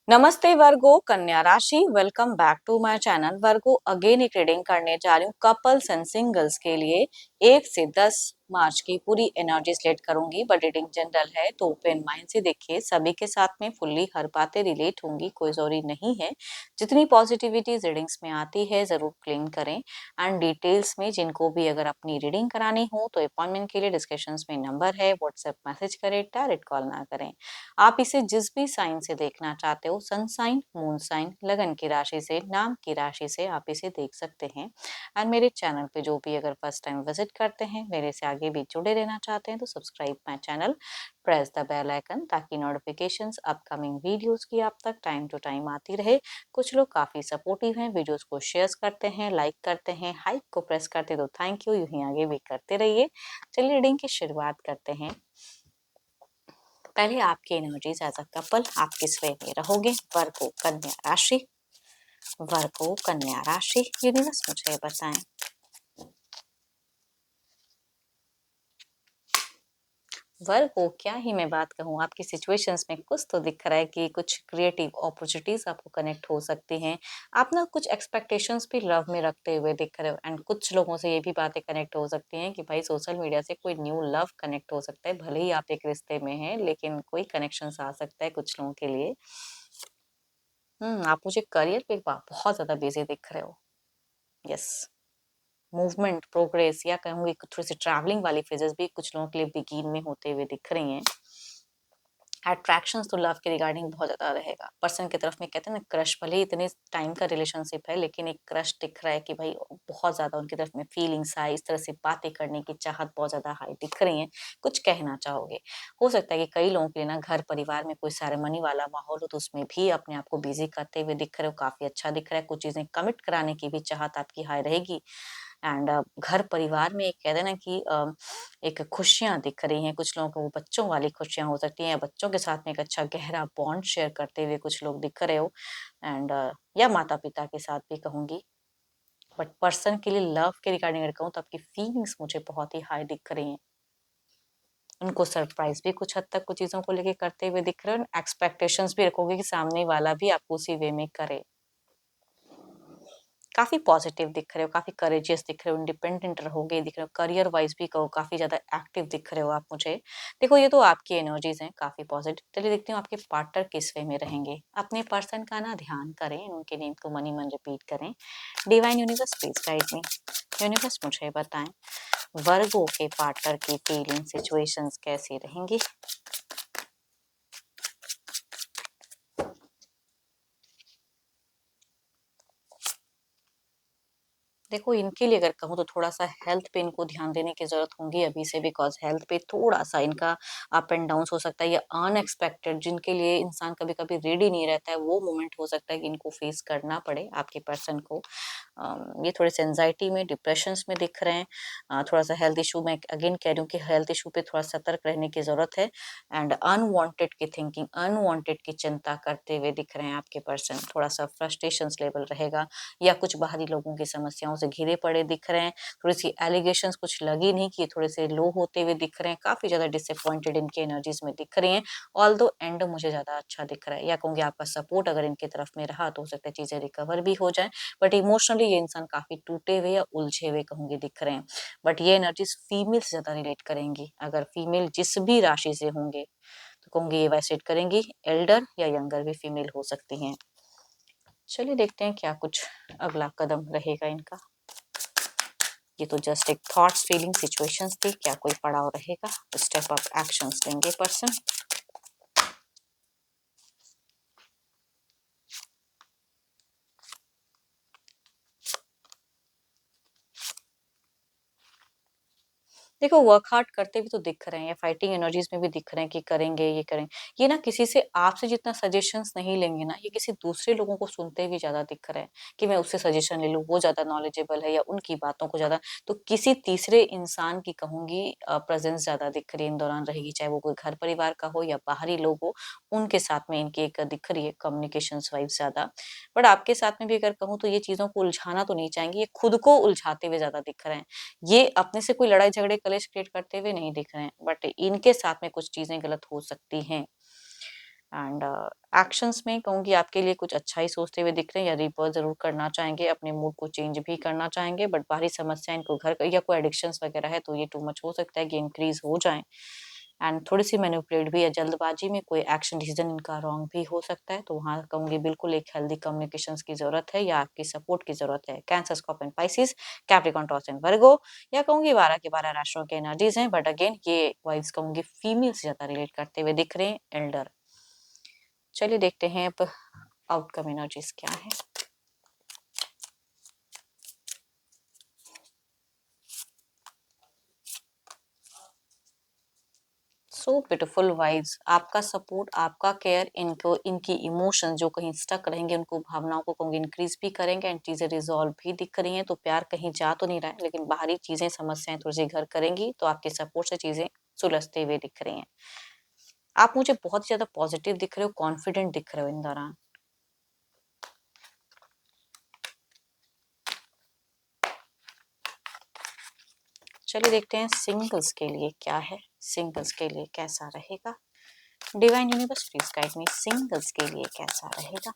नमस्ते वर्गो कन्या राशि। Welcome back to my channel. Virgo again एक रीडिंग करने जा रही हूँ कपल्स एंड सिंगल्स के लिए 1 से 10 मार्च की पूरी एनर्जी सेलेक्ट करूंगी, बट रीडिंग जनरल है तो ओपन माइंड से देखिए। सभी के साथ में फुल्ली हर बातें रिलेट होंगी, कोई जरूरी नहीं है। जितनी पॉजिटिविटी रीडिंग्स में आती है जरूर क्लेम करें। एंड डिटेल्स में जिनको भी अगर अपनी रीडिंग करानी हो तो अपॉइंटमेंट के लिए डिस्कशन में नंबर है, व्हाट्सएप मैसेज करें, डायरेक्ट कॉल ना करें। आप इसे जिस भी साइन से देखना चाहते हो, सन साइन, मून साइन, लगन की राशि से, नाम की राशि से आप इसे देख सकते हैं। एंड मेरे चैनल पे जो भी अगर फर्स्ट टाइम विजिट करते हैं, मेरे से आगे भी जुड़े रहना चाहते हैं तो subscribe my channel, press the bell icon ताकि नोटिफिकेशंस अपकमिंग वीडियोस की आप तक टाइम टू टाइम आती रहे। कुछ लोग काफी सपोर्टिव हैं, वीडियोस को शेयर करते हैं, लाइक करते हैं, हाइप को प्रेस करते हैं, तो थैंक यू, यूं ही आगे भी करते रहिए। चलिए रीडिंग की शुरुआत करते हैं। पहले आपकी एनर्जीज एज अ कपल, आप किस वे में रहोगे? वर्गो कन्या राशि। वर्गो कन्या राशि, यूनिवर्स मुझे बताएं। वर्गो, क्या ही मैं बात कहूँ, आपकी सिचुएशंस में कुछ तो दिख रहा है कि कुछ क्रिएटिव अपॉर्चुनिटीज आपको कनेक्ट हो सकती हैं। आप ना कुछ एक्सपेक्टेशंस भी लव में रखते हुए दिख रहे हो। एंड कुछ लोगों से ये भी बातें कनेक्ट हो सकती हैं कि भाई सोशल मीडिया से कोई न्यू लव कनेक्ट हो सकता है। भले ही आप एक रिश्ते में हैं, लेकिन कोई कनेक्शन आ सकता है कुछ लोगों के लिए। आप मुझे करियर पे बहुत ज्यादा बिजी दिख रहे हो। यस, मूवमेंट, प्रोग्रेस, या कहूंगी थोड़ी सी ट्रैवलिंग वाली फेजेस भी कुछ लोगों के लिए बिगिन में होते हुए दिख रही हैं। अट्रैक्शंस तो लव के रिगार्डिंग बहुत ज्यादा रहेगा। पर्सन की तरफ में कहते हैं ना, क्रश, भले ही इतने टाइम का रिलेशनशिप है लेकिन एक क्रश दिख रहा है कि भाई बहुत ज्यादा उनकी तरफ में फीलिंग्स है, इस तरह से बातें करने की चाहत बहुत ज्यादा हाई दिख रही है। कुछ कहना चाहोगे। हो सकता है कि कई लोगों के लिए ना घर परिवार में कोई सेरेमनी वाला माहौल हो तो उसमें भी अपने आप को बिजी करते हुए दिख रहे हो। काफी अच्छा दिख रहा है। कुछ चीजें कमिट कराने की भी चाहत आपकी हाई रहेगी। एंड घर परिवार में एक कहते हैं ना कि एक खुशियां दिख रही हैं। कुछ लोगों को वो बच्चों वाली खुशियां हो सकती हैं, या बच्चों के साथ में एक अच्छा गहरा बॉन्ड शेयर करते हुए कुछ लोग दिख रहे हो। एंड या माता पिता के साथ भी कहूंगी। बट पर्सन के लिए लव के रिगार्डिंग अगर कहूँ तो आपकी फीलिंग्स मुझे बहुत ही हाई दिख रही हैं। उनको सरप्राइज भी कुछ हद तक कुछ चीजों को लेके करते हुए दिख रहे हो। एक्सपेक्टेशंस भी रखोगे कि सामने वाला भी आपको उसी वे में करे। काफी पॉजिटिव दिख रहे हो, काफी करेजियस दिख रहे हो, इंडिपेंडेंट रहोगे दिख रहे हो। करियर वाइज भी कहो काफी ज्यादा एक्टिव दिख रहे हो आप मुझे। देखो, ये तो आपकी एनर्जीज हैं काफी पॉजिटिव। चलिए देखते हैं आपके पार्टनर किस वे में रहेंगे। अपने पर्सन का ना ध्यान करें, उनके नेम को मनी मन रिपीट करें। Divine universe please guide me. Universe मुझे बताएं, वर्गो के पार्टनर की फीलिंग सिचुएशंस कैसी रहेंगी। देखो, इनके लिए अगर कहूँ तो थोड़ा सा हेल्थ पे इनको ध्यान देने की जरूरत होगी अभी से, बिकॉज हेल्थ पे थोड़ा सा इनका अप एंड डाउन हो सकता है। या अनएक्सपेक्टेड, जिनके लिए इंसान कभी कभी रेडी नहीं रहता है, वो मोमेंट हो सकता है कि इनको फेस करना पड़े आपके पर्सन को। ये थोड़े से एंजाइटी में, डिप्रेशन में दिख रहे हैं। थोड़ा सा हेल्थ इशू में अगेन कह रही हूँ कि हेल्थ इशू पे थोड़ा सतर्क रहने की जरूरत है। एंड अनवांटेड की थिंकिंग, अनवांटेड की चिंता करते हुए दिख रहे हैं आपके पर्सन। थोड़ा सा फ्रस्ट्रेशन लेवल रहेगा, या कुछ बाहरी लोगों की समस्याओं से घिरे पड़े दिख रहे हैं। थोड़ी सी एलिगेशंस कुछ लगी नहीं कि थोड़े से लो होते हुए दिख रहे हैं। काफी ज्यादा डिसअपॉइंटेड इनकी एनर्जीज में दिख रही हैं। ऑल दो एंड मुझे ज्यादा अच्छा दिख रहा है, या कहूंगी आपका सपोर्ट अगर इनकी तरफ में रहा तो हो सकता है चीजें रिकवर भी हो जाए। बट इमोशनली ये इंसान काफी टूटे हुए या उलझे हुए कहूंगी दिख रहे हैं। बट ये एनर्जीज फीमेल से ज्यादा रिलेट करेंगी। अगर फीमेल जिस भी राशि से होंगे तो कहूंगी ये वैसे करेंगी। एल्डर या यंगर भी फीमेल हो सकती हैं। चलिए देखते हैं क्या कुछ अगला कदम रहेगा इनका। ये तो जस्ट एक थॉट्स, फीलिंग, सिचुएशंस थी। क्या कोई पड़ाव रहेगा? स्टेप अप एक्शंस लेंगे पर्सन। देखो, वर्क हार्ड करते भी तो दिख रहे हैं, या फाइटिंग एनर्जीज में भी दिख रहे हैं कि करेंगे, ये करें। ये ना किसी से आपसे जितना सजेशंस नहीं लेंगे ना, ये किसी दूसरे लोगों को सुनते भी ज्यादा दिख रहे हैं कि मैं उससे सजेशन ले लूं, वो ज्यादा नॉलेजेबल है, या उनकी बातों को ज्यादा। तो किसी तीसरे इंसान की कहूंगी प्रेजेंस ज्यादा दिख रही है इन दौरान रहेगी, चाहे वो कोई घर परिवार का हो या बाहरी लोग हो। उनके साथ में इनकी एक दिख रही है कम्युनिकेशन वाइब ज्यादा। बट आपके साथ में भी अगर कहूँ तो ये चीजों को उलझाना तो नहीं चाहेंगे, ये खुद को उलझाते हुए ज्यादा दिख रहे हैं। ये अपने से कोई लड़ाई झगड़े कलेश क्रिएट करते हुए नहीं दिख रहे हैं, बट इनके साथ में कुछ चीजें गलत हो सकती हैं। एंड एक्शंस में कहूँगी आपके लिए कुछ अच्छा ही सोचते हुए दिख रहे हैं या रीबर्थ ज़रूर करना चाहेंगे, अपने मूड को चेंज भी करना चाहेंगे, बट बाहरी समस्या इनको घर का या कोई एडिक्शंस वगैरह है तो ये टू मच हो सकता है कि इंक्रीज हो जाएँ। एंड थोड़ी-सी मैनिपुलेट भी है, जल्दबाजी में कोई एक्शन डिसीजन इनका रॉन्ग भी हो सकता है, तो वहाँ कहूँगी बिल्कुल एक हेल्दी कम्युनिकेशंस की ज़रूरत है या आपकी सपोर्ट की ज़रूरत है। Cancer, Scorpio, Pisces, Capricorn, taurus and वर्गो या कहूँगी 12 के 12 राशियों की एनर्जीज़ हैं, बट अगेन ये वाइब्स कहूँगी फीमेल से ज़्यादा रिलेट करते हुए दिख रहे हैं, एल्डर। चलिए देखते हैं अब आउटकम एनर्जीज क्या है। सो ब्यूटीफुल वाइब्स, आपका सपोर्ट, आपका केयर इनको इनकी इमोशन जो कहीं स्टक रहेंगे उनको भावनाओं को कहूँगी इंक्रीज भी करेंगे एंड चीजें रिजॉल्व भी दिख रही हैं। तो प्यार कहीं जा तो नहीं रहा है लेकिन बाहरी चीजें समस्याएं थोड़ी सी घर करेंगी तो आपके सपोर्ट से चीजें सुलझते हुए दिख रही हैं। आप मुझे बहुत ज्यादा पॉजिटिव दिख रहे हो, कॉन्फिडेंट दिख रहे हो इन दौरान। चलिए देखते हैं सिंगल्स के लिए क्या है, सिंगल्स के लिए कैसा रहेगा। Divine universe please guide me, singles के लिए कैसा रहेगा।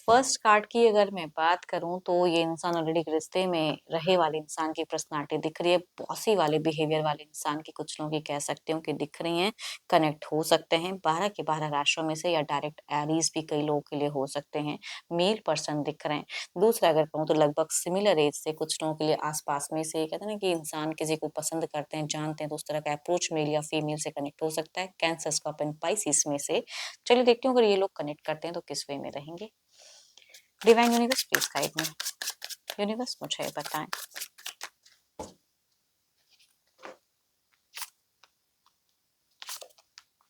फर्स्ट कार्ड की अगर मैं बात करूं तो ये इंसान ऑलरेडी एक रिश्ते में रहे वाले इंसान की पर्सनालिटी दिख रही है, बॉसी वाले बिहेवियर वाले इंसान की कुछ लोगों की कह सकते हो कि दिख रही हैं, कनेक्ट हो सकते हैं 12 के 12 राशियों में से या डायरेक्ट एरीज भी कई लोगों के लिए हो सकते हैं, मेल पर्सन दिख रहे हैं। दूसरा अगर कहूँ तो लगभग सिमिलर एज से कुछ लोगों के लिए आसपास में से कहते हैं ना कि इंसान किसी को पसंद करते हैं, जानते हैं, तो उस तरह का अप्रोच मेल या फीमेल से कनेक्ट हो सकता है, कैंसर, स्कॉर्पियो, पाइसेस में से। चलिए देखती हूँ अगर ये लोग कनेक्ट करते हैं तो किस वे में रहेंगे। Divine universe please guide me, universe मुझे बताएं।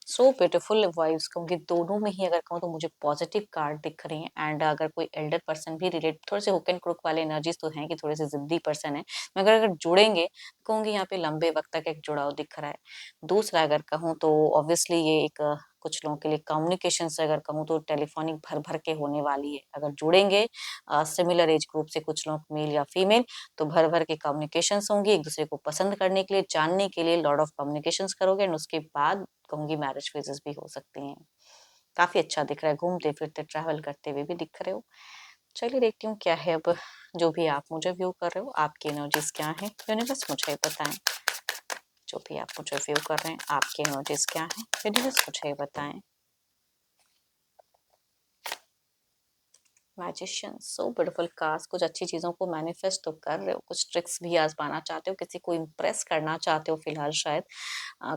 सो ब्यूटीफुल वाइब्स कहूँगी दोनों में ही अगर कहूँ तो मुझे पॉजिटिव कार्ड दिख रही हैं एंड अगर कोई एल्डर पर्सन भी रिलेट, थोड़े से हुक एंड क्रुक वाले एनर्जीज तो हैं कि थोड़े से जिद्दी पर्सन है, मगर अगर जुड़ेंगे तो कहूँगी यहाँ पे लंबे वक्त तक एक जुड़ाव दिख रहा है। दूसरा अगर कहूँ तो ऑब्वियसली ये एक कुछ लोगों के लिए कम्युनिकेशन से अगर कहूँ तो टेलीफोनिक भर भर के होने वाली है, अगर जुड़ेंगे सिमिलर एज ग्रुप से कुछ लोग मेल या फीमेल तो भर भर के कम्युनिकेशंस होंगी, एक दूसरे को पसंद करने के लिए, जानने के लिए लॉट ऑफ कम्युनिकेशंस करोगे एंड उसके बाद कहूंगी मैरिज फेजेस भी हो सकती हैं। काफी अच्छा दिख रहा है, घूमते फिरते ट्रैवल करते हुए भी दिख रहे हो। चलिए देखती हूँ क्या है अब, जो भी आप मुझे व्यू कर रहे हो आपकी एनर्जीज क्या है, यूनिवर्स मुझे बताएं। जो भी आप मुझे व्यू कर रहे हैं आपकी एनर्जीज क्या है, यूनिवर्स मुझे बताएं। मैजिशियन, सो ब्यूटीफुल कार्ड्स, कुछ अच्छी चीजों को मैनिफेस्ट तो कर रहे हो, कुछ ट्रिक्स भी आजमाना चाहते हो, किसी को इम्प्रेस करना चाहते हो फिलहाल शायद।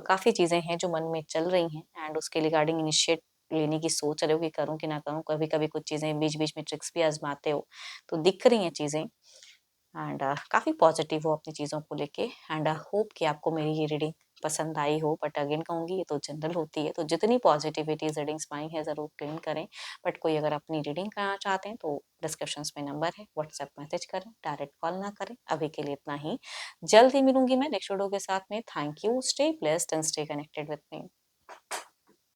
काफी चीजें हैं जो मन में चल रही हैं एंड उसके रिगार्डिंग इनिशिएट लेने की सोच रहे हो कि करूं कि ना करूं, कभी कभी कुछ चीजें बीच बीच में ट्रिक्स भी आजमाते हो, तो दिख रही हैं चीजें एंड काफ़ी पॉजिटिव हो अपनी चीज़ों को लेके एंड होप कि आपको मेरी ये रीडिंग पसंद आई हो, बट अगेन कहूँगी ये तो जनरल होती है, तो जितनी पॉजिटिविटी रीडिंग्स पाई हैं ज़रूर क्लेम करें। बट कोई अगर अपनी रीडिंग कराना चाहते हैं तो डिस्क्रिप्शंस में नंबर है, व्हाट्सएप मैसेज करें, डायरेक्ट कॉल ना करें। अभी के लिए इतना ही, जल्द ही मिलूंगी मैं नेक्स्ट वीडियो के साथ में। Thank you, stay blessed and stay connected with me.